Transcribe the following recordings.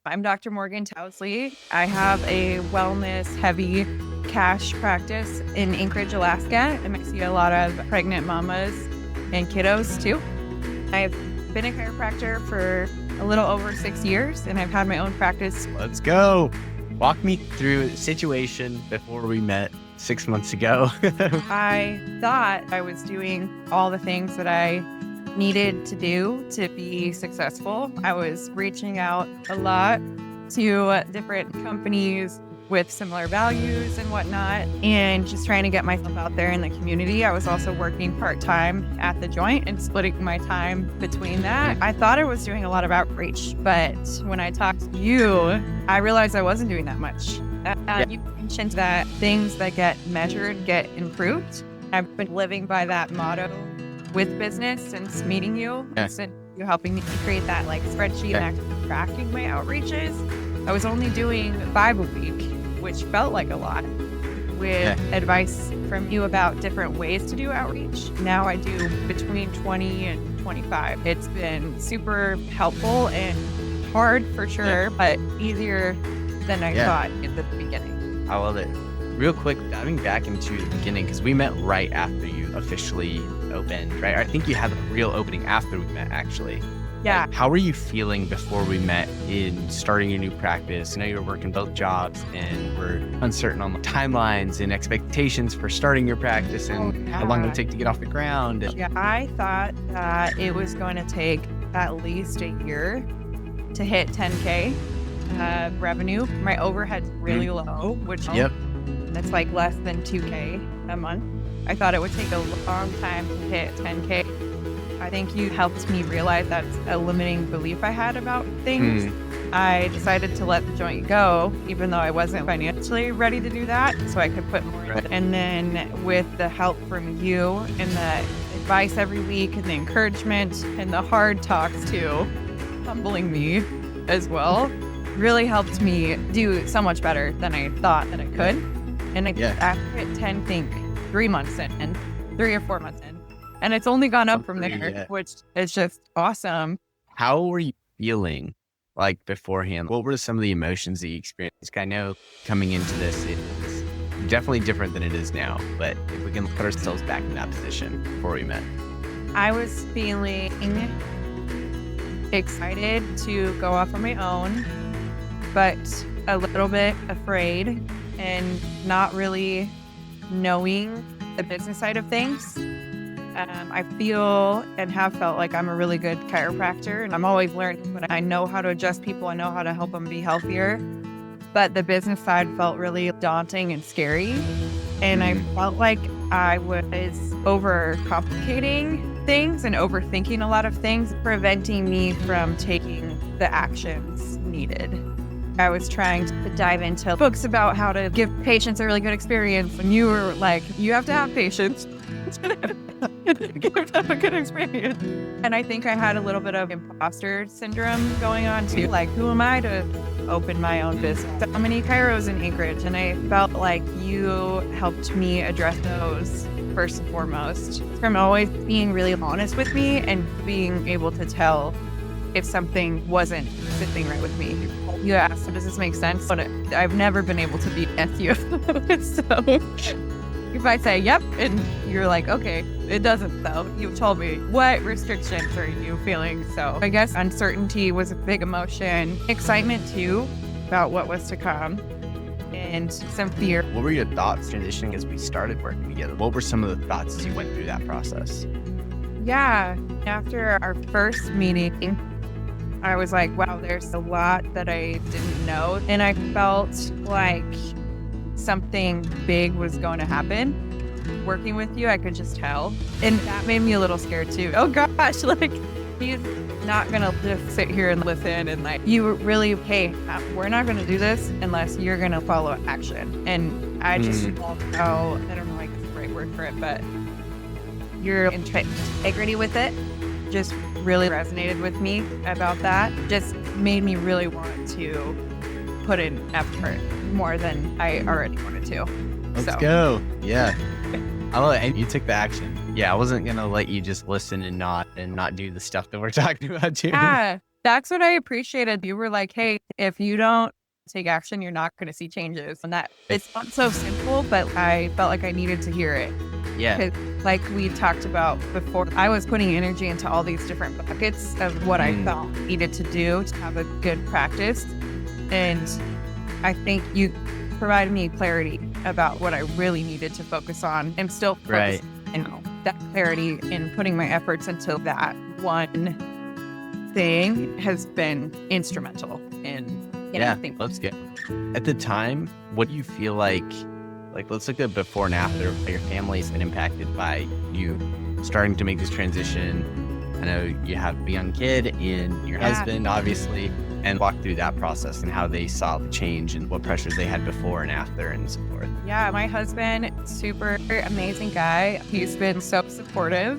I'm Dr. Morgan Towslee. I have a wellness heavy cash practice in Anchorage, Alaska, and I see a lot of pregnant mamas and kiddos too. I've been a chiropractor for a little over 6 years, and I've had my own practice. Let's go. Walk me through the situation before we met 6 months ago. I thought I was doing all the things that I needed to do to be successful. I was reaching out a lot to different companies with similar values and whatnot, and just trying to get myself out there in the community. I was also working part-time at the joint and splitting my time between that. I thought I was doing a lot of outreach, but when I talked to you, I realized I wasn't doing that much. You mentioned that things that get measured get improved. I've been living by that motto with business since meeting you, since you helping me create that spreadsheet and actually tracking my outreaches. I was only doing 5 a week, which felt like a lot, with advice from you about different ways to do outreach. Now I do between 20 and 25. It's been super helpful and hard for sure, but easier than I thought in the beginning. I love it. Real quick, diving back into the beginning, because we met right after you officially opened, right? I think you had a real opening after we met, actually. Yeah. How were you feeling before we met in starting your new practice? I know you were working both jobs and were uncertain on the timelines and expectations for starting your practice and how long it would take to get off the ground. Yeah, I thought that it was going to take at least a year to hit 10K revenue. My overhead's really low, which that's less than 2K a month. I thought it would take a long time to hit 10K. I think you helped me realize that's a limiting belief I had about things. I decided to let the joint go, even though I wasn't financially ready to do that, so I could put more in. And then with the help from you and the advice every week and the encouragement and the hard talks too, humbling me as well, really helped me do so much better than I thought that I could. And after hit 10, think 3 months in, and 3 or 4 months in. And it's only gone up from there, which is just awesome. How were you feeling beforehand? What were some of the emotions that you experienced? I know coming into this, it was definitely different than it is now, but if we can put ourselves back in that position before we met. I was feeling excited to go off on my own, but a little bit afraid and not really knowing the business side of things. I feel and have felt like I'm a really good chiropractor, and I'm always learning, but I know how to adjust people. I know how to help them be healthier. But the business side felt really daunting and scary. And I felt like I was overcomplicating things and overthinking a lot of things, preventing me from taking the actions needed. I was trying to dive into books about how to give patients a really good experience. And you were like, you have to have patience. Give them a good experience. And I think I had a little bit of imposter syndrome going on too. Who am I to open my own business? So many chiros in Anchorage, and I felt like you helped me address those first and foremost. From always being really honest with me and being able to tell if something wasn't sitting right with me. You asked, does this make sense? But I've never been able to be at you. So if I say, yep, and you're like, okay, it doesn't though. You've told me, what restrictions are you feeling? So I guess uncertainty was a big emotion. Excitement too, about what was to come, and some fear. What were your thoughts transitioning as we started working together? What were some of the thoughts as you went through that process? Yeah, after our first meeting, I was like, wow, there's a lot that I didn't know. And I felt like something big was going to happen. Working with you, I could just tell. And that made me a little scared too. Oh gosh, he's not going to just sit here and listen. And you really, hey, we're not going to do this unless you're going to follow action. And I just felt how, I don't know, I guess the right word for it, but your integrity with it just really resonated with me about that. Just made me really want to put in effort more than I already wanted to. Let's go. Yeah. I love it. And you took the action. Yeah, I wasn't going to let you just listen and not do the stuff that we're talking about too. Yeah. That's what I appreciated. You were like, hey, if you don't take action, you're not going to see changes. And that it's not so simple, but I felt like I needed to hear it. Yeah. 'Cause like we talked about before, I was putting energy into all these different buckets of what I felt needed to do to have a good practice. And I think you provided me clarity about what I really needed to focus on. I'm still focused, that clarity in putting my efforts into that one thing has been instrumental in things. Let's get at the time. What do you feel like let's look at before and after. Your family's been impacted by you starting to make this transition. I know you have a young kid and your husband, obviously, and walk through that process and how they saw the change and what pressures they had before and after and so forth. Yeah, my husband, super amazing guy. He's been so supportive,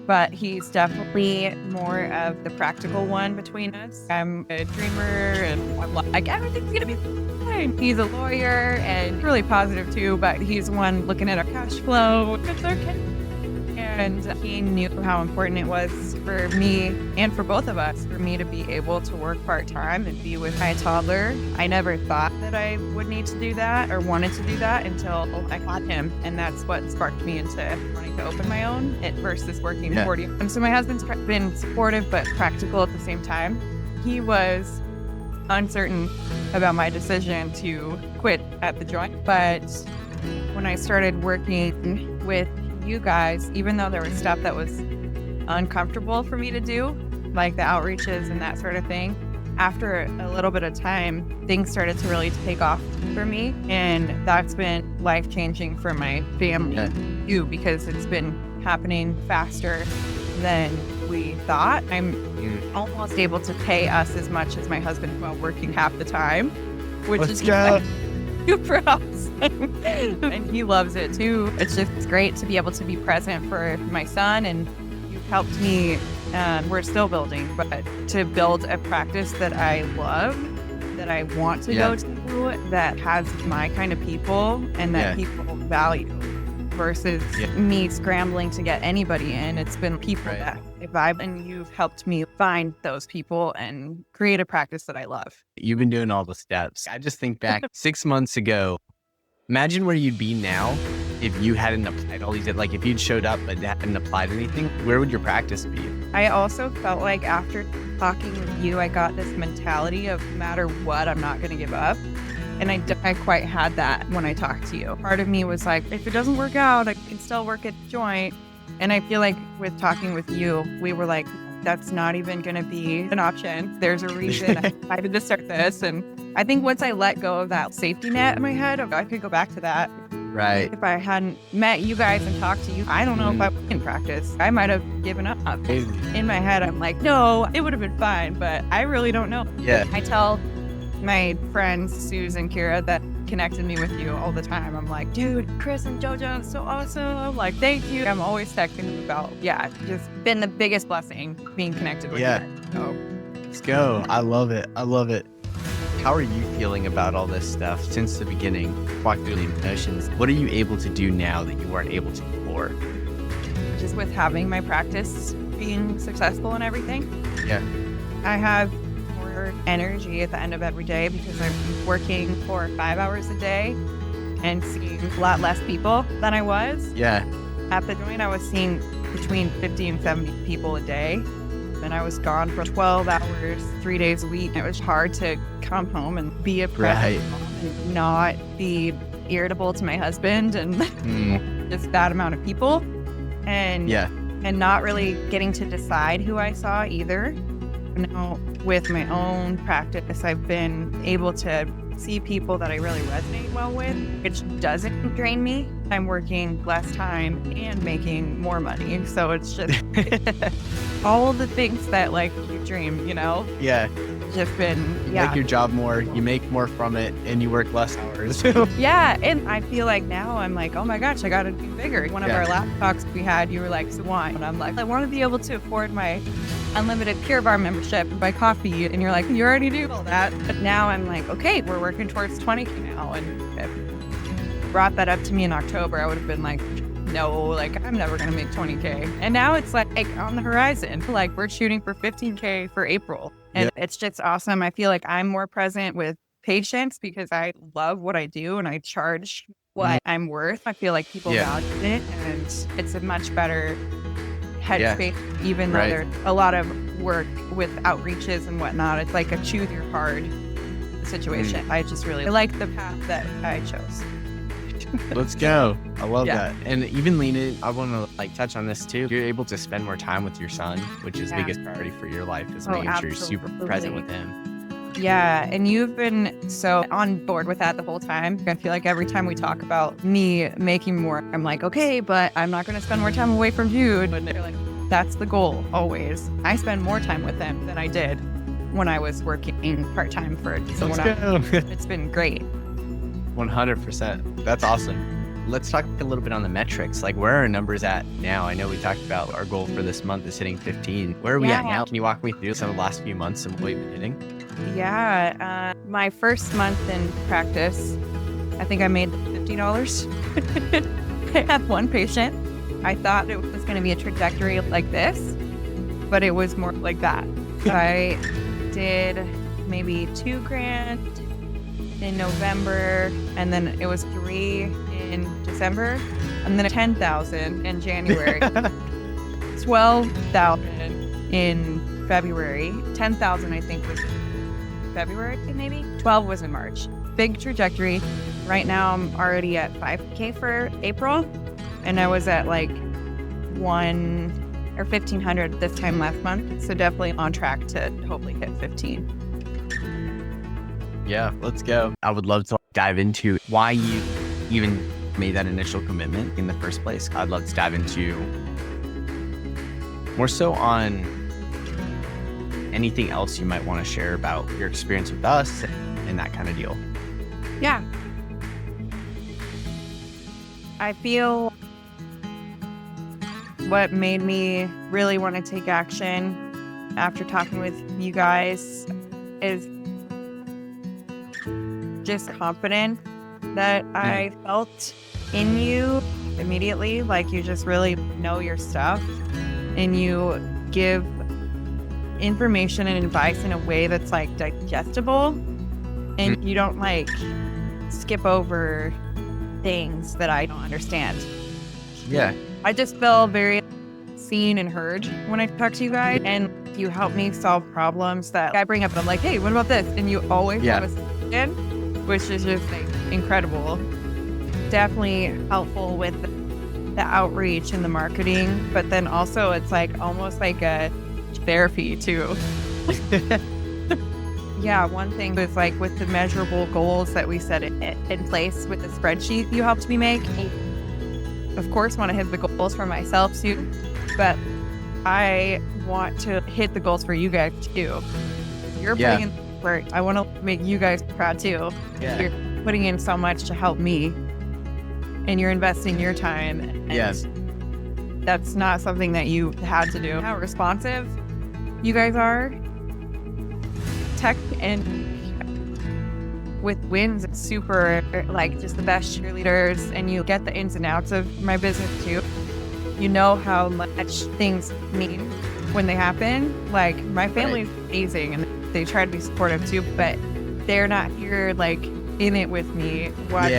but he's definitely more of the practical one between us. I'm a dreamer and I'm like, everything's gonna be fine. He's a lawyer and really positive too, but he's the one looking at our cash flow. It's okay. And he knew how important it was for me and for both of us, for me to be able to work part-time and be with my toddler. I never thought that I would need to do that or wanted to do that until I caught him. And that's what sparked me into wanting to open my own versus working 40. And so my husband's been supportive but practical at the same time. He was uncertain about my decision to quit at the joint. But when I started working with you guys, even though there was stuff that was uncomfortable for me to do, like the outreaches and that sort of thing, after a little bit of time, things started to really take off for me. And that's been life-changing for my family too, because it's been happening faster than we thought. I'm almost able to pay us as much as my husband while working half the time, which is super awesome. And he loves it too. It's just great to be able to be present for my son, and you've helped me, we're still building, but to build a practice that I love, that I want to go to, that has my kind of people and that people value, versus me scrambling to get anybody in. It's been people that I vibe, and you've helped me find those people and create a practice that I love. You've been doing all the steps. I just think back 6 months ago, imagine where you'd be now if you hadn't applied all these, like if you'd showed up but hadn't applied anything, where would your practice be? I also felt like after talking with you, I got this mentality of no matter what, I'm not going to give up. And I quite had that when I talked to you. Part of me was like, if it doesn't work out, I can still work at the joint. And I feel like with talking with you, we were like, that's not even going to be an option. There's a reason I decided to start this. And I think once I let go of that safety net in my head, I could go back to that. Right. If I hadn't met you guys and talked to you, I don't know if I would in practice. I might have given up. In my head, I'm like, no, it would have been fine, but I really don't know. Yeah. I tell my friends, Suze and Kira, that connected me with you all the time. I'm like, dude, Chris and JoJo, so awesome. Like, thank you. I'm always texting about, just been the biggest blessing being connected with you. So. Let's go. I love it. I love it. How are you feeling about all this stuff since the beginning? Walk through the emotions. What are you able to do now that you weren't able to before? Just with having my practice being successful and everything. Yeah. I have more energy at the end of every day because I'm working for 5 hours a day and seeing a lot less people than I was. Yeah. At the joint, I was seeing between 50 and 70 people a day. And I was gone for 12 hours, 3 days a week. It was hard to come home and be a present and not be irritable to my husband and just that amount of people. And not really getting to decide who I saw either. Now, with my own practice, I've been able to see people that I really resonate well with, which doesn't drain me. I'm working less time and making more money. So it's just all the things that like you dream, you know? Yeah. Just been, you make your job more, you make more from it, and you work less hours. Yeah. And I feel like now I'm like, oh my gosh, I got to do bigger. One of our last talks we had, you were like, so why? And I'm like, I want to be able to afford my unlimited Pure Bar membership and buy coffee. And you're like, you already do all that. But now I'm like, okay, we're working towards 20K now. And if you brought that up to me in October, I would have been like, no, like I'm never going to make 20K. And now it's like on the horizon, like we're shooting for 15K for April. And it's just awesome. I feel like I'm more present with patients because I love what I do and I charge what I'm worth. I feel like people value it, and it's a much better headspace, even though there's a lot of work with outreaches and whatnot. It's like a choose your hard situation. I just really like the path that I chose. Let's go. I love that. And even Lena, I want to like touch on this too. You're able to spend more time with your son, which is the biggest priority for your life, is making sure you're super present with him. Yeah. And you've been so on board with that the whole time. I feel like every time we talk about me making more, I'm like, okay, but I'm not going to spend more time away from you. But they're like, that's the goal always. I spend more time with them than I did when I was working part-time for someone else. It's been great. 100%. That's awesome. Let's talk a little bit on the metrics. Like, where are our numbers at now? I know we talked about our goal for this month is hitting 15. Where are we at now? Can you walk me through some of the last few months and what we've been hitting? Yeah. My first month in practice, I think I made $50. I had one patient. I thought it was going to be a trajectory like this, but it was more like that. I did maybe $2,000 in November, and then it was $3,000 in December, and then $10,000 in January, $12,000 in February, $10,000 I think was February, maybe $12,000 was in March. Big trajectory. Right now I'm already at $5,000 for April, and I was at like $1,500 this time last month, so definitely on track to hopefully hit 15. Yeah, let's go. I would love to dive into why you even made that initial commitment in the first place. I'd love to dive into more so on anything else you might want to share about your experience with us and that kind of deal. Yeah. I feel what made me really want to take action after talking with you guys is just confident that I felt in you immediately. Like, you just really know your stuff and you give information and advice in a way that's like digestible, and you don't like skip over things that I don't understand. Yeah. I just feel very seen and heard when I talk to you guys, and you help me solve problems that I bring up. And I'm like, hey, what about this? And you always have a solution, which is just like incredible. Definitely helpful with the outreach and the marketing, but then also it's like almost like a therapy too. Yeah, one thing was like with the measurable goals that we set in place with the spreadsheet you helped me make. Of course, want to hit the goals for myself too, but I want to hit the goals for you guys too. You're putting in work. I want to make you guys proud too. Yeah. You're putting in so much to help me, and you're investing your time. And that's not something that you had to do. How responsive you guys are. Tech and with wins, it's super like just the best cheerleaders, and you get the ins and outs of my business too. You know how much things mean when they happen. Like, my family's amazing and they try to be supportive too, but they're not here like in it with me. What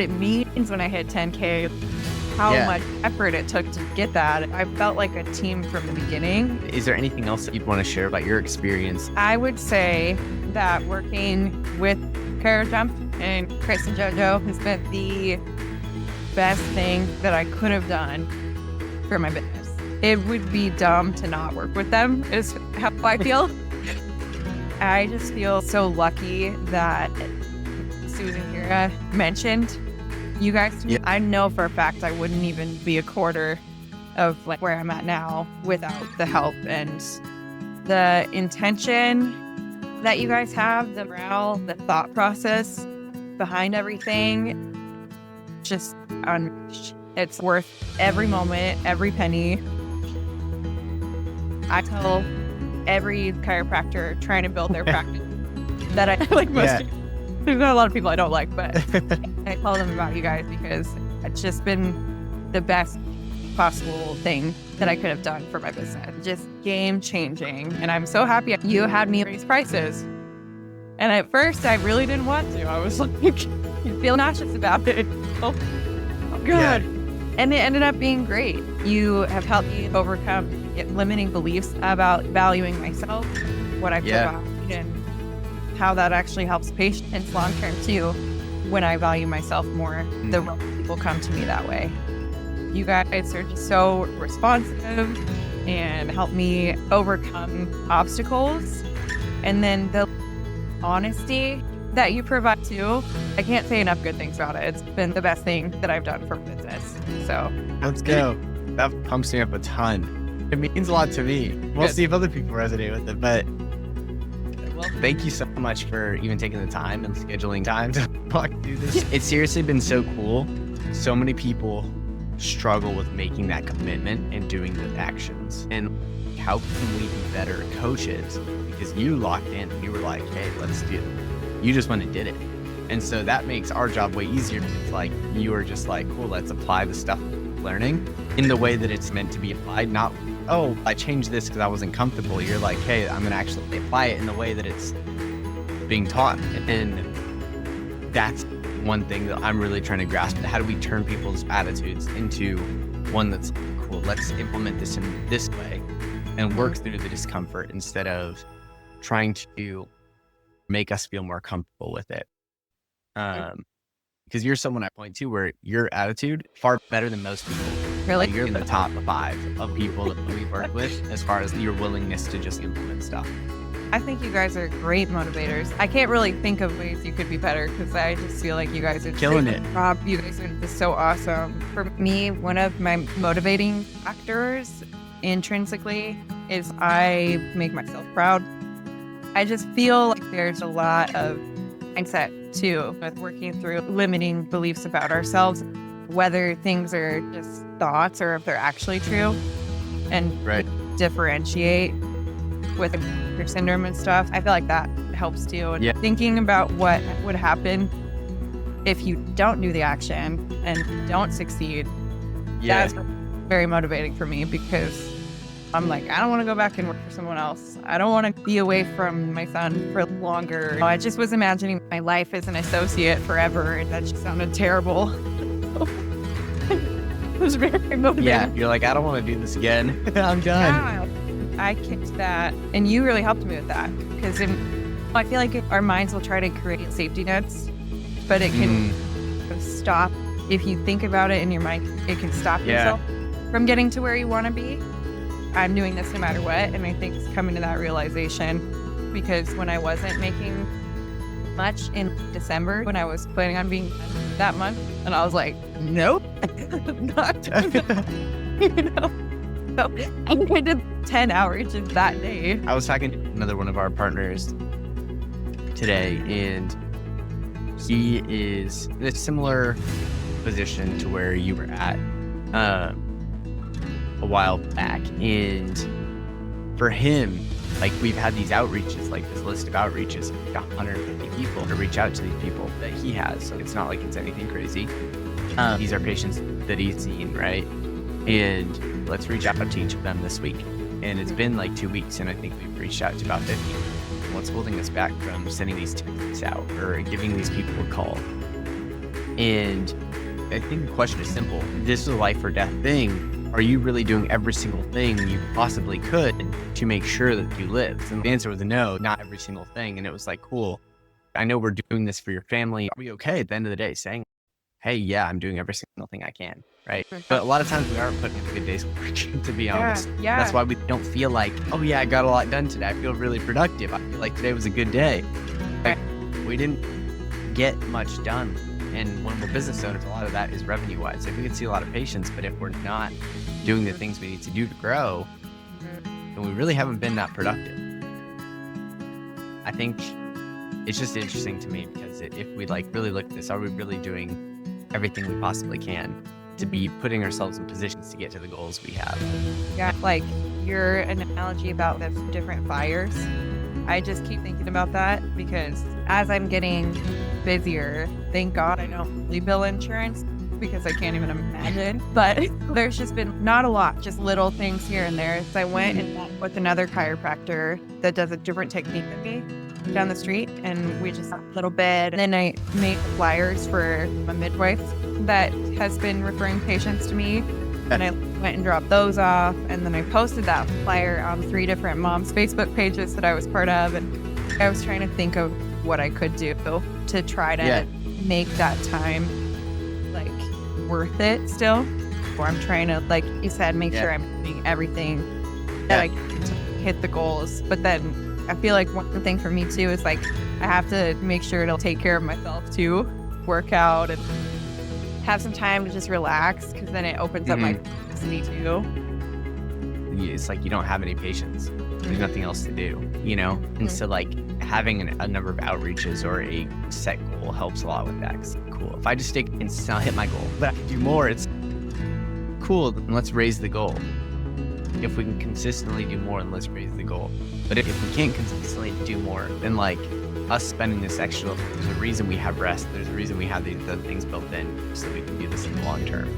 it means when I hit 10K, how much effort it took to get that. I felt like a team from the beginning. Is there anything else that you'd want to share about your experience? I would say that working with Chiropractic and Chris and JoJo has been the best thing that I could have done for my business. It would be dumb to not work with them, is how I feel. I just feel so lucky that Susan Kira mentioned you guys to me. I know for a fact I wouldn't even be a quarter of like where I'm at now without the help and the intention that you guys have, the morale, the thought process behind everything. Just unmatched. It's worth every moment, every penny. I tell every chiropractor trying to build their practice that I like most. There's not a lot of people I don't like, but I tell them about you guys because it's just been the best possible thing that I could have done for my business. Just game changing. And I'm so happy you had me raise prices. And at first, I really didn't want to. I was like, feel nauseous about it. Oh God. Yeah. And it ended up being great. You have helped me overcome limiting beliefs about valuing myself, what I provide, and how that actually helps patients long term too. When I value myself more, the right people come to me that way. You guys are just so responsive and help me overcome obstacles. And then the honesty that you provide too, I can't say enough good things about it. It's been the best thing that I've done for business. So let's go. That pumps me up a ton. It means a lot to me. We'll see if other people resonate with it, but well, thank you so much for even taking the time and scheduling time to walk through this. It's seriously been so cool. So many people struggle with making that commitment and doing the actions. And how can we be better coaches? Because you locked in and you were like, hey, let's do it. You just went and did it. And so that makes our job way easier. It's like you were just like, cool, let's apply the stuff we're learning in the way that it's meant to be applied. Not, oh, I changed this because I wasn't comfortable. You're like, hey, I'm going to actually apply it in the way that it's being taught. And that's one thing that I'm really trying to grasp. How do we turn people's attitudes into one that's cool, let's implement this in this way and work through the discomfort instead of trying to make us feel more comfortable with it. Because you're someone I point to where your attitude far better than most people. Really? Like you're in the top 5 of people that we've worked with as far as your willingness to just implement stuff. I think you guys are great motivators. I can't really think of ways you could be better because I just feel like you guys are killing it. You guys are just so awesome. For me, one of my motivating factors intrinsically is I make myself proud. I just feel like there's a lot of mindset too with working through limiting beliefs about ourselves, whether things are just thoughts or if they're actually true, and differentiate with your syndrome and stuff. I feel like that helps too. And thinking about what would happen if you don't do the action and don't succeed, that's very motivating for me because I'm like, I don't want to go back and work for someone else. I don't want to be away from my son for longer. I just was imagining my life as an associate forever, and that just sounded terrible. It was very motivating. Yeah, you're like, I don't want to do this again. I'm done. Yeah, I kicked that, and you really helped me with that because I feel like our minds will try to create safety nets, but it can stop. If you think about it in your mind, it can stop yourself from getting to where you want to be. I'm doing this no matter what. And I think it's coming to that realization because when I wasn't making much in December, when I was planning on being that month, and I was like, nope, not doing that. So I think I did 10 hours just that day. I was talking to another one of our partners today, and he is in a similar position to where you were at a while back. And for him, like we've had these outreaches, like this list of outreaches, like 150 people to reach out to these people that he has. So it's not like it's anything crazy. These are patients that he's seen, right? And let's reach out to each of them this week. And it's been like 2 weeks, and I think we've reached out to about 50. What's holding us back from sending these texts out or giving these people a call? And I think the question is simple. This is a life or death thing. Are you really doing every single thing you possibly could to make sure that you live? And the answer was no, not every single thing. And it was like, cool, I know we're doing this for your family. Are we okay at the end of the day saying, hey, yeah, I'm doing every single thing I can, right? But a lot of times we aren't putting in a good day's work, to be honest. Yeah. That's why we don't feel like, oh yeah, I got a lot done today. I feel really productive. I feel like today was a good day. Like, we didn't get much done. And when we're business owners, a lot of that is revenue-wise. Like we can see a lot of patients, but if we're not doing the things we need to do to grow, then we really haven't been that productive. I think it's just interesting to me because if we like really look at this, are we really doing everything we possibly can to be putting ourselves in positions to get to the goals we have? Yeah, like your analogy about the different fires, I just keep thinking about that because as I'm getting busier, thank God I don't really bill insurance. because I can't even imagine. But there's just been not a lot, just little things here and there. So I went and met with another chiropractor that does a different technique than me down the street, and we just a little bit. And then I made flyers for a midwife that has been referring patients to me. And I went and dropped those off. And then I posted that flyer on 3 different moms' Facebook pages that I was part of. And I was trying to think of what I could do to try to make that time like worth it still. Or I'm trying to, like you said, make sure I'm doing everything that I can to hit the goals. But then I feel like one thing for me too is like I have to make sure to take care of myself too, work out and have some time to just relax, because then it opens up my capacity too. It's like you don't have any patience. There's nothing else to do, you know? And so like having a number of outreaches or a set goal helps a lot with that. It's cool. If I just stick and I'll hit my goal, but I can do more, it's cool. Then let's raise the goal. If we can consistently do more, then let's raise the goal. But if we can't consistently do more, then like us spending this extra, there's a reason we have rest. There's a reason we have the things built in so we can do this in the long term.